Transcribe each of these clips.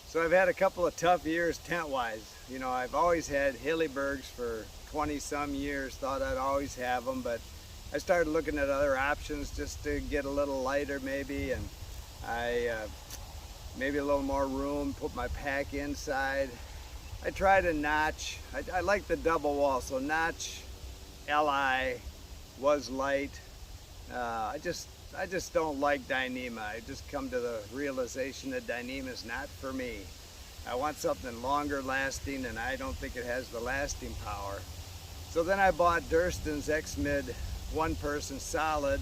So I've had a couple of tough years tent-wise. You know, I've always had Hillybergs for 20 some years, thought I'd always have them, but I started looking at other options just to get a little lighter maybe, and I maybe a little more room, put my pack inside. I tried a Notch. I like the double wall, so Notch LI was light. I just don't like Dyneema. I just come to the realization that Dyneema is not for me. I want something longer lasting, and I don't think it has the lasting power. So then I bought Durston's X-Mid one-person solid,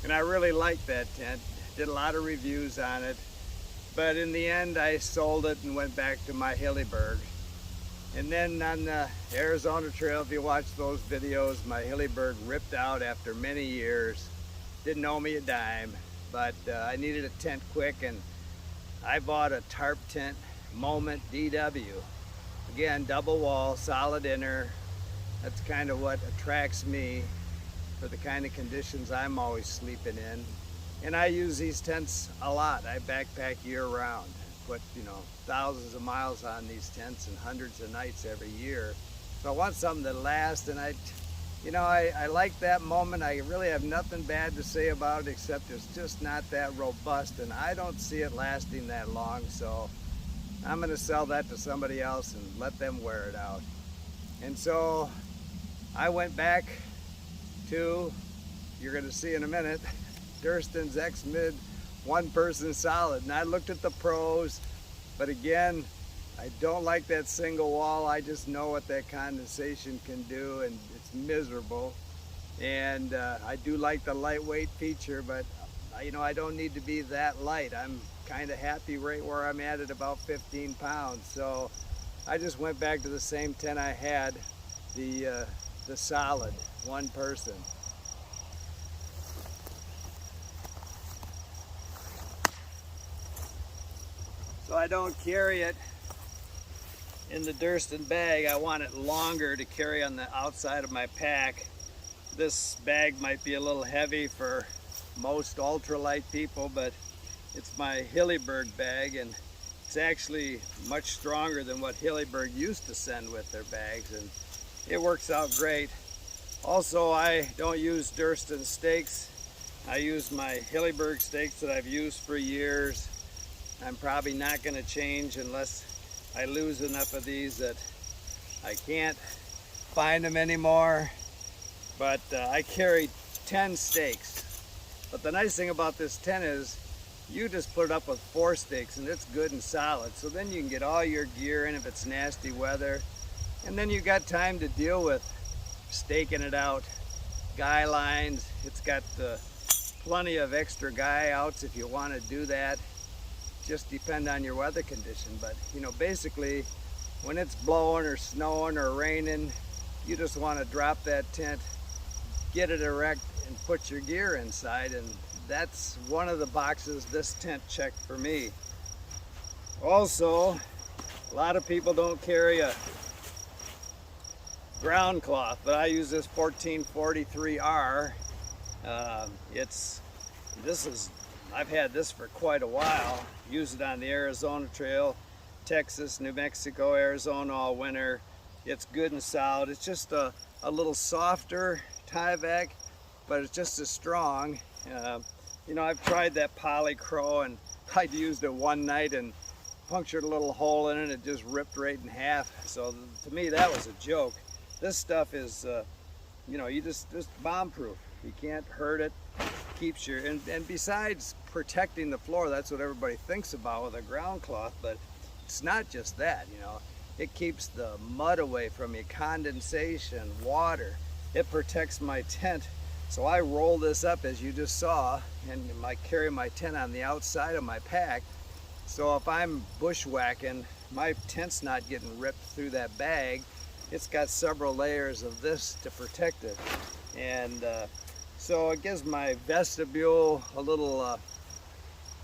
and I really liked that tent. Did a lot of reviews on it, but in the end I sold it and went back to my Hillyberg. And then on the Arizona Trail, if you watch those videos, my Hillyberg ripped out after many years. Didn't owe me a dime, but I needed a tent quick, and I bought a tarp tent, Moment DW. Again, double wall, solid inner. That's kind of what attracts me for the kind of conditions I'm always sleeping in. And I use these tents a lot. I backpack year round. Put, you know, thousands of miles on these tents and hundreds of nights every year. So I want something that lasts, and I like that Moment. I really have nothing bad to say about it, except it's just not that robust, and I don't see it lasting that long, so I'm gonna sell that to somebody else and let them wear it out. And so I went back to, you're gonna see in a minute, Durston's X-Mid one-person solid, and I looked at the pros, but again, I don't like that single wall. I just know what that condensation can do, and it's miserable. And I do like the lightweight feature, but you know, I don't need to be that light. I'm kind of happy right where I'm at about 15 pounds. So I just went back to the same tent I had, the solid one person. So I don't carry it in the Durston bag. I want it longer to carry on the outside of my pack. This bag might be a little heavy for most ultralight people, but it's my Hillyberg bag, and it's actually much stronger than what Hillyberg used to send with their bags, and it works out great. Also, I don't use Durston stakes. I use my Hillyberg stakes that I've used for years. I'm probably not going to change unless I lose enough of these that I can't find them anymore. But I carry 10 stakes. But the nice thing about this tent is you just put it up with 4 stakes and it's good and solid. So then you can get all your gear in if it's nasty weather. And then you got time to deal with staking it out. Guy lines, it's got plenty of extra guy outs if you want to do that. Just depend on your weather condition, but you know, basically when it's blowing or snowing or raining, you just want to drop that tent, get it erect, and put your gear inside, and that's one of the boxes this tent checked for me. Also, a lot of people don't carry a ground cloth, but I use this 1443R. I've had this for quite a while. Use it on the Arizona Trail, Texas, New Mexico, Arizona all winter. It's good and solid. It's just a little softer Tyvek, but it's just as strong. You know, I've tried that Polycro, and I used it one night and punctured a little hole in it. It just ripped right in half. So to me, that was a joke. This stuff is, you know, just bomb-proof. You can't hurt it. Keeps your, and besides protecting the floor, that's what everybody thinks about with a ground cloth, but it's not just that, you know. It keeps the mud away from you, condensation, water. It protects my tent. So I roll this up, as you just saw, and I carry my tent on the outside of my pack. So if I'm bushwhacking, my tent's not getting ripped through that bag. It's got several layers of this to protect it. And so it gives my vestibule a little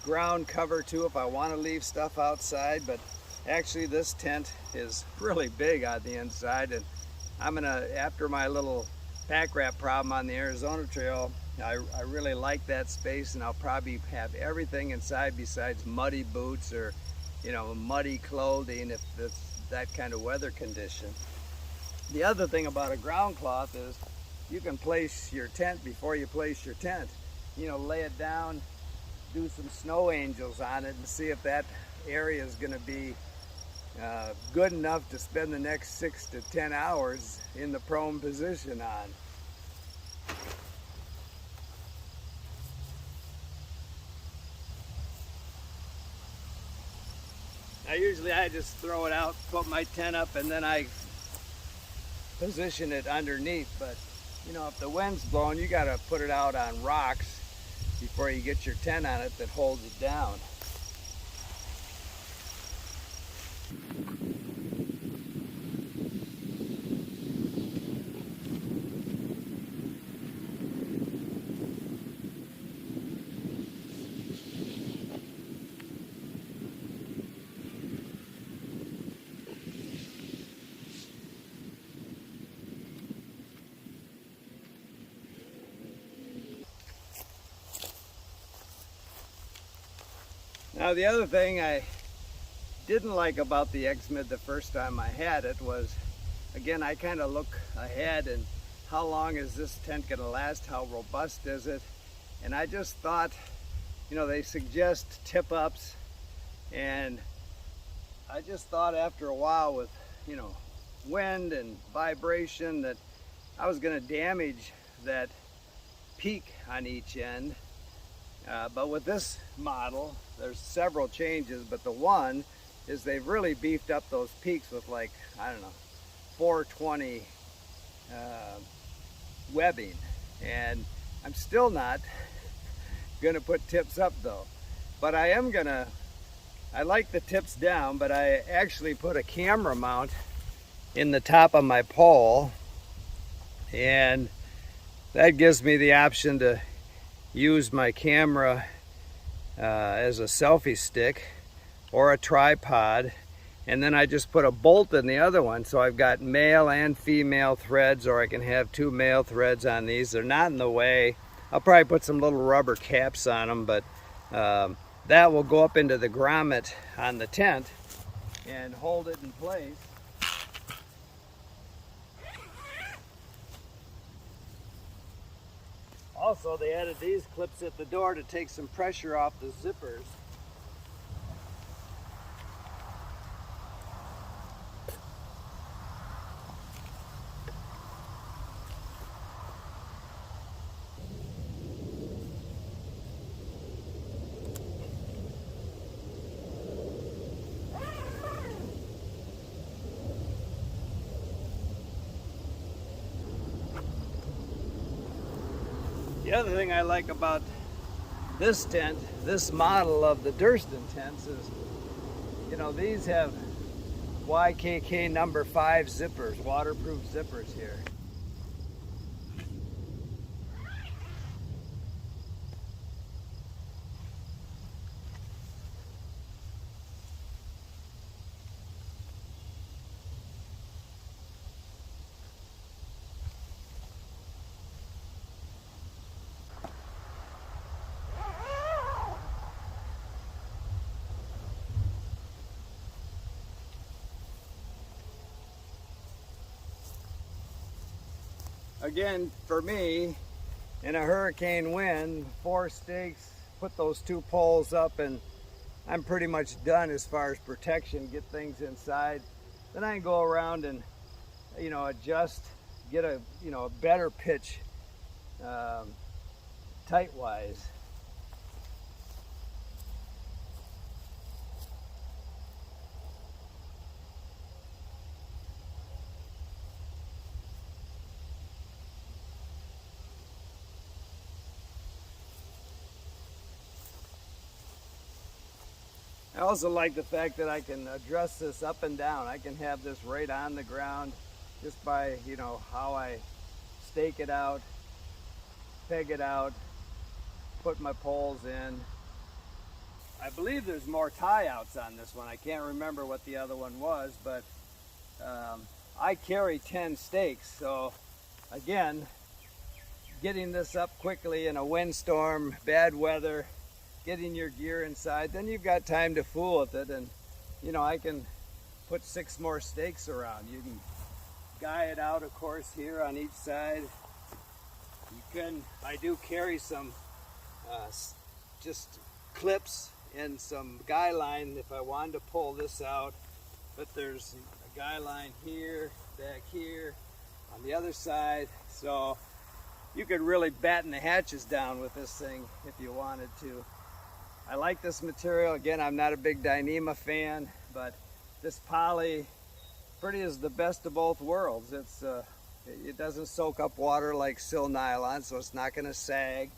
ground cover too if I want to leave stuff outside. But actually this tent is really big on the inside, and I'm gonna, after my little pack rat problem on the Arizona Trail, I really like that space, and I'll probably have everything inside besides muddy boots or muddy clothing if it's that kind of weather condition. The other thing about a ground cloth is you can place your tent before you place your tent. Lay it down, do some snow angels on it, and see if that area is going to be good enough to spend the next 6 to 10 hours in the prone position on. Now usually I just throw it out, put my tent up, and then I position it underneath, but if the wind's blowing, you got to put it out on rocks before you get your tent on it that holds it down. Now the other thing I didn't like about the X-Mid the first time I had it was, again, I kind of look ahead and how long is this tent going to last, how robust is it, and I just thought, they suggest tip-ups, and I just thought after a while with, wind and vibration that I was going to damage that peak on each end. But with this model, there's several changes, but the one is they've really beefed up those peaks with 420 webbing. And I'm still not gonna put tips up though. But I like the tips down, but I actually put a camera mount in the top of my pole, and that gives me the option to use my camera as a selfie stick or a tripod, and then I just put a bolt in the other one, so I've got male and female threads, or I can have 2 male threads on these. They're not in the way. I'll probably put some little rubber caps on them, but that will go up into the grommet on the tent and hold it in place. Also, they added these clips at the door to take some pressure off the zippers. The other thing I like about this tent, this model of the Durston tents, is, these have YKK number 5 zippers, waterproof zippers here. Again, for me, in a hurricane wind, 4 stakes, put those 2 poles up, and I'm pretty much done as far as protection, get things inside. Then I can go around and, adjust, get a better pitch tight-wise. I also like the fact that I can adjust this up and down. I can have this right on the ground just by, how I stake it out, peg it out, put my poles in. I believe there's more tie outs on this one. I can't remember what the other one was, but I carry 10 stakes. So again, getting this up quickly in a windstorm, bad weather, getting your gear inside, then you've got time to fool with it. And you know, I can put 6 more stakes around. You can guy it out, of course, here on each side. I do carry some just clips and some guy line if I wanted to pull this out, but there's a guy line here, back here, on the other side, so you could really batten the hatches down with this thing if you wanted to. I like this material. Again, I'm not a big Dyneema fan, but this poly pretty is the best of both worlds. It doesn't soak up water like sil nylon, so it's not going to sag.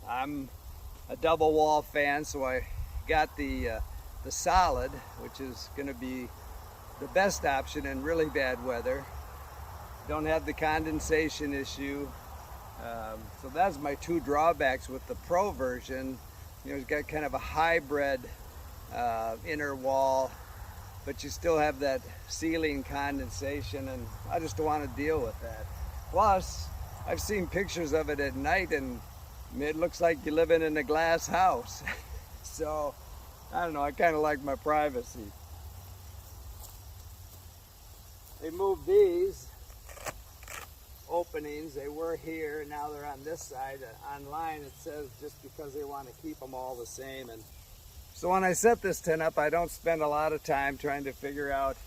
I'm a double wall fan, so I got the solid, which is going to be the best option in really bad weather. Don't have the condensation issue. So that's my 2 drawbacks with the Pro version. You know, it's got kind of a hybrid inner wall, but you still have that ceiling condensation, and I just don't want to deal with that. Plus, I've seen pictures of it at night, and it looks like you're living in a glass house. So, I don't know, I kind of like my privacy. They moved these openings. They were here, now they're on this side. Online it says just because they want to keep them all the same. And so when I set this tent up, I don't spend a lot of time trying to figure out,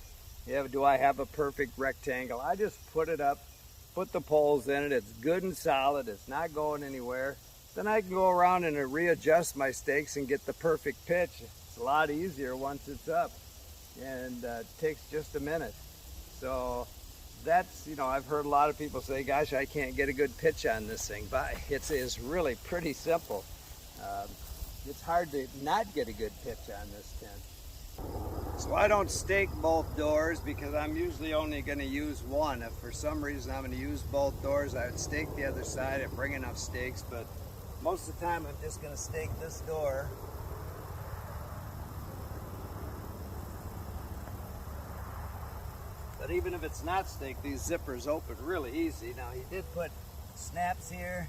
do I have a perfect rectangle? I just put it up, put the poles in it, it's good and solid, it's not going anywhere. Then I can go around and readjust my stakes and get the perfect pitch. It's a lot easier once it's up, and it takes just a minute. So that's, I've heard a lot of people say, gosh, I can't get a good pitch on this thing, but it's really pretty simple. It's hard to not get a good pitch on this tent. So I don't stake both doors because I'm usually only going to use one. If for some reason I'm going to use both doors, I would stake the other side and bring enough stakes, but most of the time I'm just going to stake this door. But even if it's not staked, these zippers open really easy. Now he did put snaps here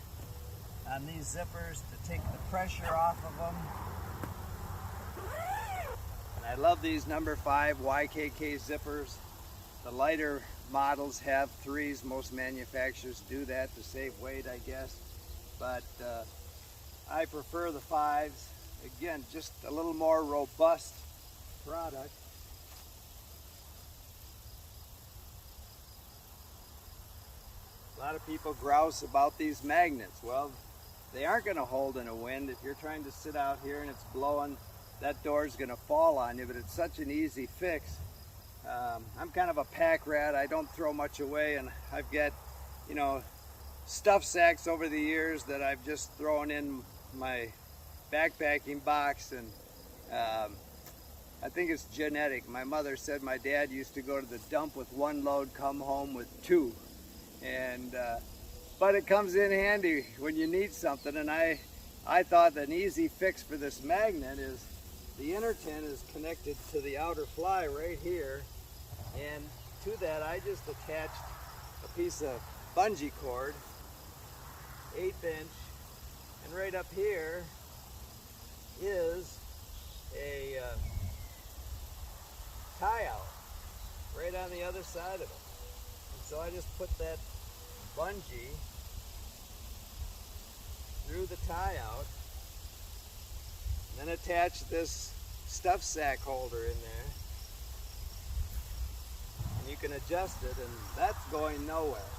on these zippers to take the pressure off of them. And I love these number 5 YKK zippers. The lighter models have 3s. Most manufacturers do that to save weight, I guess. But I prefer the 5s. Again, just a little more robust product. A lot of people grouse about these magnets. Well, they aren't going to hold in a wind. If you're trying to sit out here and it's blowing, that door is going to fall on you, but it's such an easy fix. I'm kind of a pack rat. I don't throw much away, and I've got, stuff sacks over the years that I've just thrown in my backpacking box, and I think it's genetic. My mother said my dad used to go to the dump with 1 load, come home with 2. And but it comes in handy when you need something, and I thought an easy fix for this magnet is the inner tent is connected to the outer fly right here, and to that I just attached a piece of bungee cord, 1/8 inch, and right up here is a tie out right on the other side of it. So I just put that bungee through the tie out, and then attach this stuff sack holder in there, and you can adjust it, and that's going nowhere.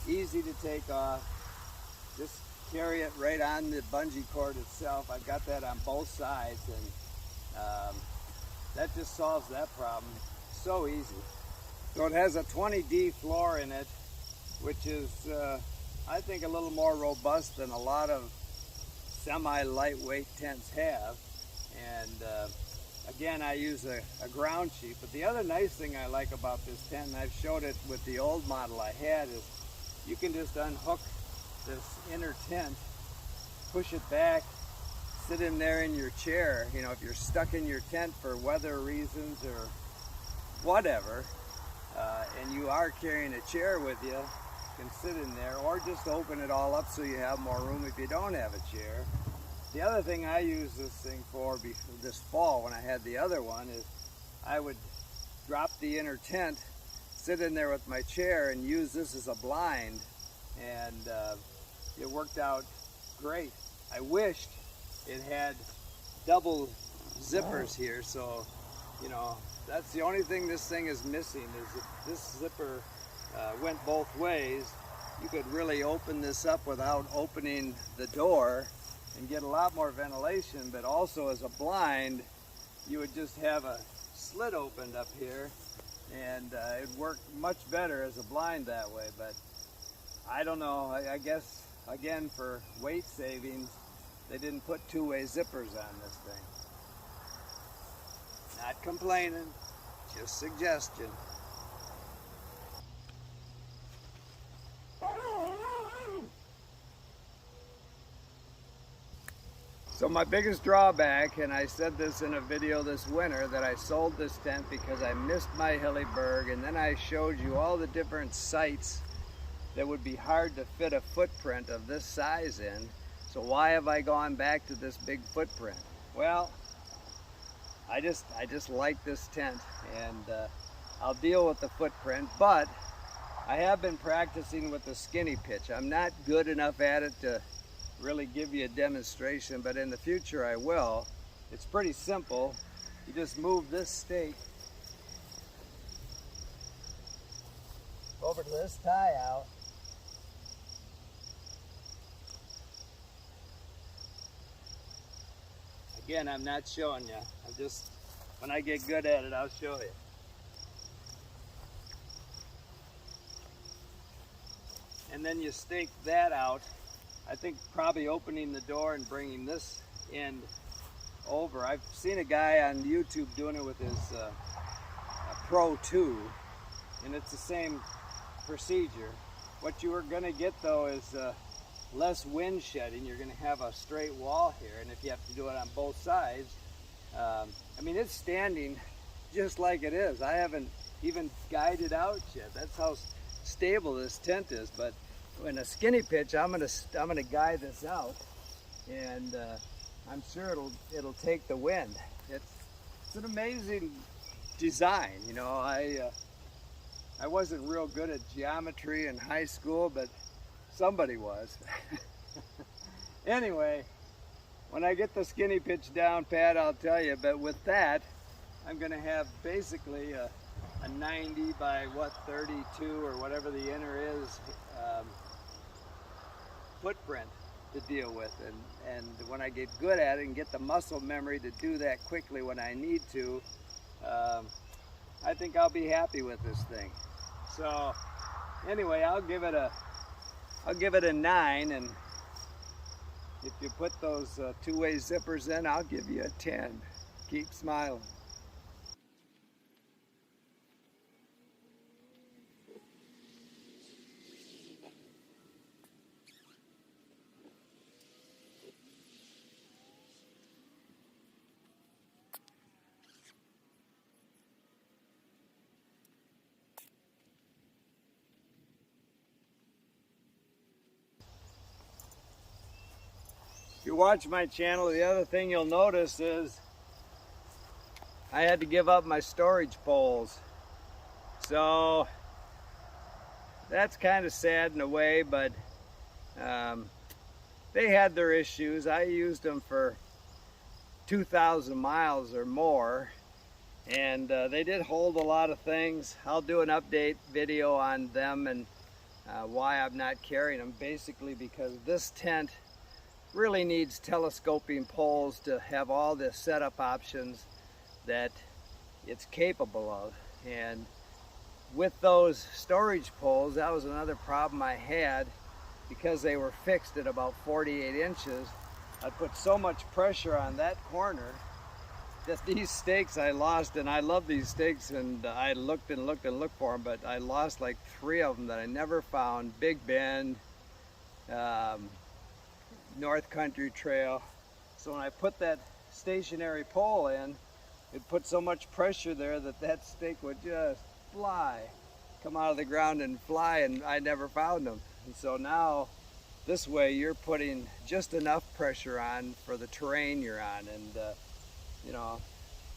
Easy to take off. Just carry it right on the bungee cord itself. I've got that on both sides, and that just solves that problem. So easy. So it has a 20D floor in it, which is, I think, a little more robust than a lot of semi-lightweight tents have. And again, I use a ground sheet. But the other nice thing I like about this tent, and I've showed it with the old model I had, is you can just unhook this inner tent, push it back, sit in there in your chair. If you're stuck in your tent for weather reasons or whatever, and you are carrying a chair with you, can sit in there, or just open it all up so you have more room if you don't have a chair. The other thing I used this thing for this fall when I had the other one is I would drop the inner tent, sit in there with my chair and use this as a blind, and it worked out great. I wished it had double zippers here, so you know, that's the only thing this thing is missing, is if this zipper went both ways, you could really open this up without opening the door and get a lot more ventilation. But also as a blind, you would just have a slit opened up here, and it'd work much better as a blind that way. But I don't know, I guess again for weight savings they didn't put two-way zippers on this thing. Not complaining, just suggestion. So my biggest drawback, and I said this in a video this winter, that I sold this tent because I missed my Hillyberg, and then I showed you all the different sites that would be hard to fit a footprint of this size in. So why have I gone back to this big footprint? Well, I just like this tent, and I'll deal with the footprint, but I have been practicing with the skinny pitch. I'm not good enough at it to really give you a demonstration, but in the future I will. It's pretty simple. You just move this stake over to this tie out, again, I'm not showing you. I'm just, when I get good at it, I'll show you. And then you stake that out. I think probably opening the door and bringing this end over. I've seen a guy on YouTube doing it with his Pro 2, and it's the same procedure. What you are going to get though is less wind shedding. You're going to have a straight wall here, and if you have to do it on both sides, I mean, it's standing just like it is. I haven't even guided out yet. That's how stable this tent is. But in a skinny pitch, I'm gonna guide this out, and I'm sure it'll take the wind. It's an amazing design. You know, I wasn't real good at geometry in high school, but somebody was. Anyway, when I get the skinny pitch down pat, I'll tell you. But with that, I'm gonna have basically a 90 by 32 or whatever the inner is footprint to deal with, and when I get good at it and get the muscle memory to do that quickly when I need to, I think I'll be happy with this thing. So anyway, I'll give it a 9, and if you put those two-way zippers in, I'll give you a 10. Keep smiling. If you watch my channel, the other thing you'll notice is I had to give up my storage poles. So that's kind of sad in a way, but they had their issues. I used them for 2,000 miles or more, and they did hold a lot of things. I'll do an update video on them and why I'm not carrying them, basically because this tent really needs telescoping poles to have all the setup options that it's capable of. And with those storage poles, that was another problem I had, because they were fixed at about 48 inches. I put so much pressure on that corner that these stakes I lost, and I love these stakes, and I looked and looked and looked for them, but I lost like 3 of them that I never found. Big Bend, North Country Trail. So when I put that stationary pole in, it put so much pressure there that that stake would just fly, come out of the ground and fly, and I never found them. And so now This way you're putting just enough pressure on for the terrain you're on, and you know,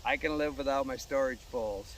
I can live without my storage poles.